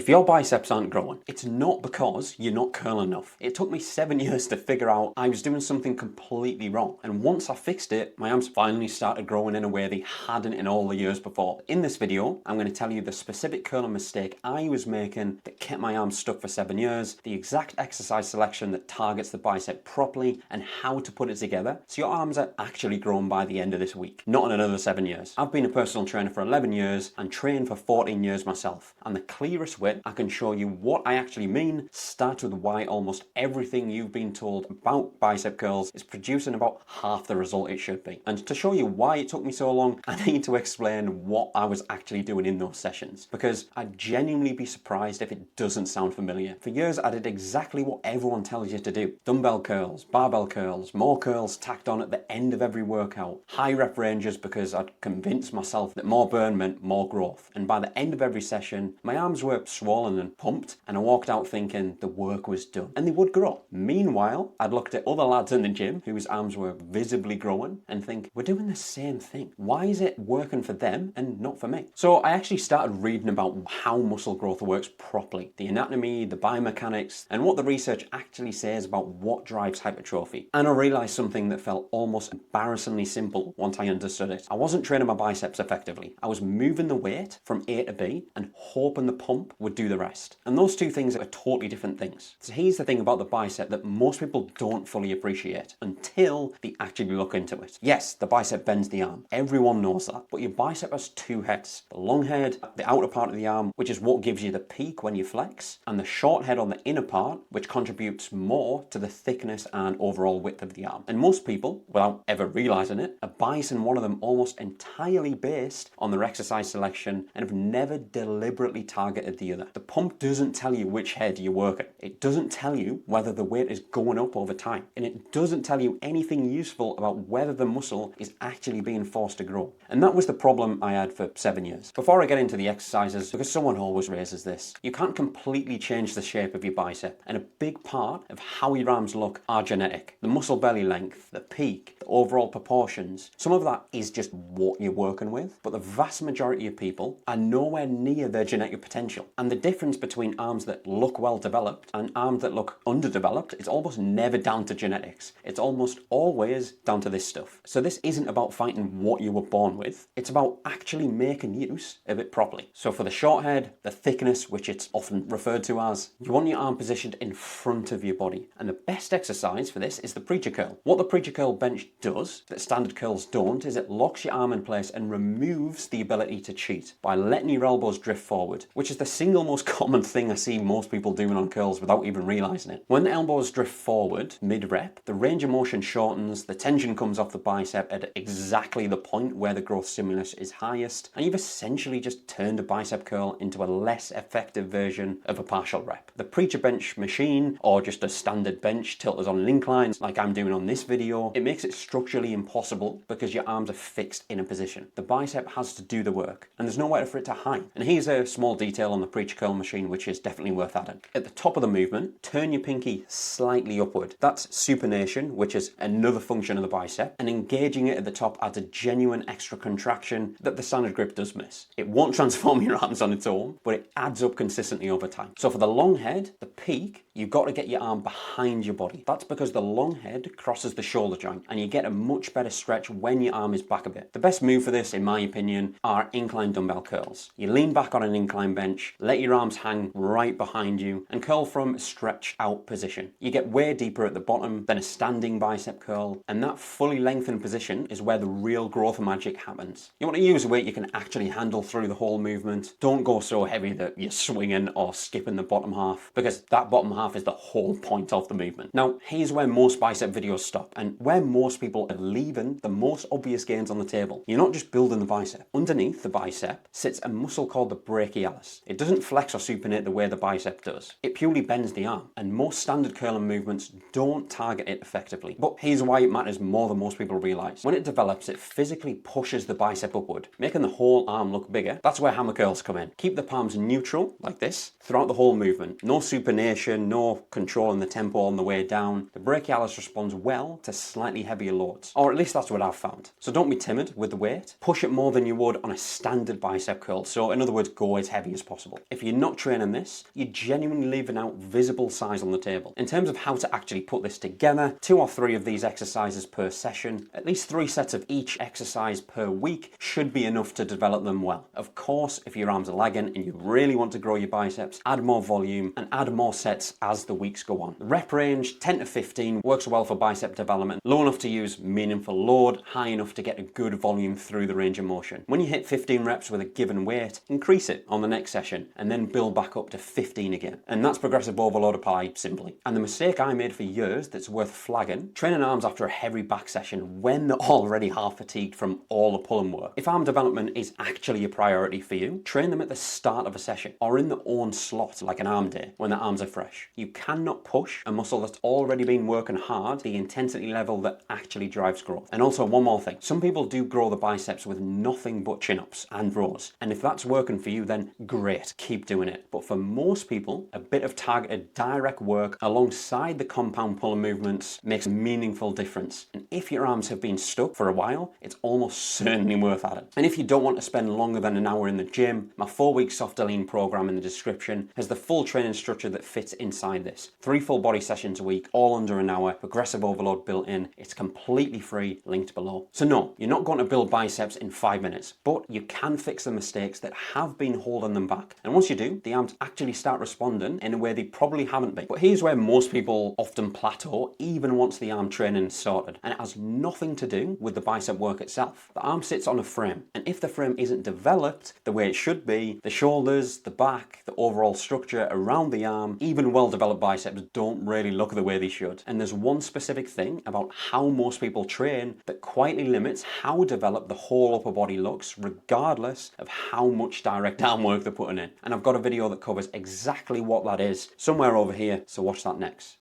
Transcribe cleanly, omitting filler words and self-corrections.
If your biceps aren't growing, it's not because you're not curling enough. It took me 7 years to figure out I was doing something completely wrong. And once I fixed it, my arms finally started growing in a way they hadn't in all the years before. In this video, I'm going to tell you the specific curling mistake I was making that kept my arms stuck for 7 years, the exact exercise selection that targets the bicep properly, and how to put it together so your arms are actually grown by the end of this week, not in another 7 years. I've been a personal trainer for 11 years and trained for 14 years myself. And the clearest way I can show you what I actually mean starts with why almost everything you've been told about bicep curls is producing about half the result it should be. And to show you why it took me so long, I need to explain what I was actually doing in those sessions, because I'd genuinely be surprised if it doesn't sound familiar. For years I did exactly what everyone tells you to do. Dumbbell curls, barbell curls, more curls tacked on at the end of every workout, high rep ranges because I'd convinced myself that more burn meant more growth. And by the end of every session, my arms were swollen and pumped, and I walked out thinking the work was done and they would grow. Meanwhile, I'd looked at other lads in the gym whose arms were visibly growing and think, we're doing the same thing. Why is it working for them and not for me? So I actually started reading about how muscle growth works properly, the anatomy, the biomechanics, and what the research actually says about what drives hypertrophy. And I realized something that felt almost embarrassingly simple once I understood it. I wasn't training my biceps effectively. I was moving the weight from A to B and hoping the pump would do the rest. And those two things are totally different things. So here's the thing about the bicep that most people don't fully appreciate until they actually look into it. Yes, the bicep bends the arm. Everyone knows that. But your bicep has two heads. The long head, the outer part of the arm, which is what gives you the peak when you flex, and the short head on the inner part, which contributes more to the thickness and overall width of the arm. And most people, without ever realizing it, are biasing one of them almost entirely based on their exercise selection and have never deliberately targeted the other. The pump doesn't tell you which head you're working. It doesn't tell you whether the weight is going up over time. And it doesn't tell you anything useful about whether the muscle is actually being forced to grow. And that was the problem I had for 7 years. Before I get into the exercises, because someone always raises this, you can't completely change the shape of your bicep. And a big part of how your arms look are genetic. The muscle belly length, the peak, the overall proportions, some of that is just what you're working with. But the vast majority of people are nowhere near their genetic potential. And the difference between arms that look well developed and arms that look underdeveloped is almost never down to genetics. It's almost always down to this stuff. So this isn't about fighting what you were born with. It's about actually making use of it properly. So for the short head, the thickness, which it's often referred to as, you want your arm positioned in front of your body. And the best exercise for this is the preacher curl. What the preacher curl bench does that standard curls don't is it locks your arm in place and removes the ability to cheat by letting your elbows drift forward, which is the single most common thing I see most people doing on curls without even realizing it. When the elbows drift forward mid-rep, the range of motion shortens, the tension comes off the bicep at exactly the point where the growth stimulus is highest, and you've essentially just turned a bicep curl into a less effective version of a partial rep. The preacher bench machine, or just a standard bench tilted on an incline like I'm doing on this video, it makes it structurally impossible because your arms are fixed in a position. The bicep has to do the work, and there's nowhere for it to hide. And here's a small detail on the preacher curl machine which is definitely worth adding. At the top of the movement, turn your pinky slightly upward. That's supination, which is another function of the bicep, and engaging it at the top adds a genuine extra contraction that the standard grip does miss. It won't transform your arms on its own, but it adds up consistently over time. So for the long head, the peak, you've got to get your arm behind your body. That's because the long head crosses the shoulder joint, and you get a much better stretch when your arm is back a bit. The best move for this, in my opinion, are incline dumbbell curls. You lean back on an incline bench, let your arms hang right behind you, and curl from a stretched out position. You get way deeper at the bottom than a standing bicep curl, and that fully lengthened position is where the real growth magic happens. You want to use a weight you can actually handle through the whole movement. Don't go so heavy that you're swinging or skipping the bottom half, because that bottom half is the whole point of the movement. Now, here's where most bicep videos stop, and where most people are leaving the most obvious gains on the table. You're not just building the bicep. Underneath the bicep sits a muscle called the brachialis. It doesn't flex or supinate the way the bicep does. It purely bends the arm, and most standard curling movements don't target it effectively. But here's why it matters more than most people realize. When it develops, it physically pushes the bicep upward, making the whole arm look bigger. That's where hammer curls come in. Keep the palms neutral, like this, throughout the whole movement. No supination, no controlling the tempo on the way down. The brachialis responds well to slightly heavier loads, or at least that's what I've found. So don't be timid with the weight. Push it more than you would on a standard bicep curl. So in other words, go as heavy as possible. If you're not training this, you're genuinely leaving out visible size on the table. In terms of how to actually put this together, 2 or 3 of these exercises per session, at least 3 sets of each exercise per week should be enough to develop them well. Of course, if your arms are lagging and you really want to grow your biceps, add more volume and add more sets as the weeks go on. The rep range, 10 to 15, works well for bicep development, low enough to use meaningful load, high enough to get a good volume through the range of motion. When you hit 15 reps with a given weight, increase it on the next session and then build back up to 15 again. And that's progressive overload applied simply. And the mistake I made for years that's worth flagging, training arms after a heavy back session when they're already half fatigued from all the pulling work. If arm development is actually a priority for you, train them at the start of a session or in the own slot like an arm day when the arms are fresh. You cannot push a muscle that's already been working hard the intensity level that actually drives growth. And also one more thing, some people do grow the biceps with nothing but chin-ups and rows. And if that's working for you, then great, keep doing it. But for most people, a bit of targeted direct work alongside the compound pulling movements makes a meaningful difference. And if your arms have been stuck for a while, it's almost certainly worth adding. And if you don't want to spend longer than an hour in the gym, my 4-week Softer Lean program in the description has the full training structure that fits inside this. 3 full body sessions a week, all under an hour, progressive overload built in. It's completely free, linked below. So no, you're not going to build biceps in 5 minutes, but you can fix the mistakes that have been holding them back. And once you do, the arms actually start responding in a way they probably haven't been. But here's where most people often plateau, even once the arm training is sorted. And it has nothing to do with the bicep work itself. The arm sits on a frame, and if the frame isn't developed the way it should be, the shoulders, the back, the overall structure around the arm, even well-developed biceps don't really look the way they should. And there's one specific thing about how most people train that quietly limits how developed the whole upper body looks, regardless of how much direct arm work they're putting in. And I've got a video that covers exactly what that is somewhere over here, so watch that next.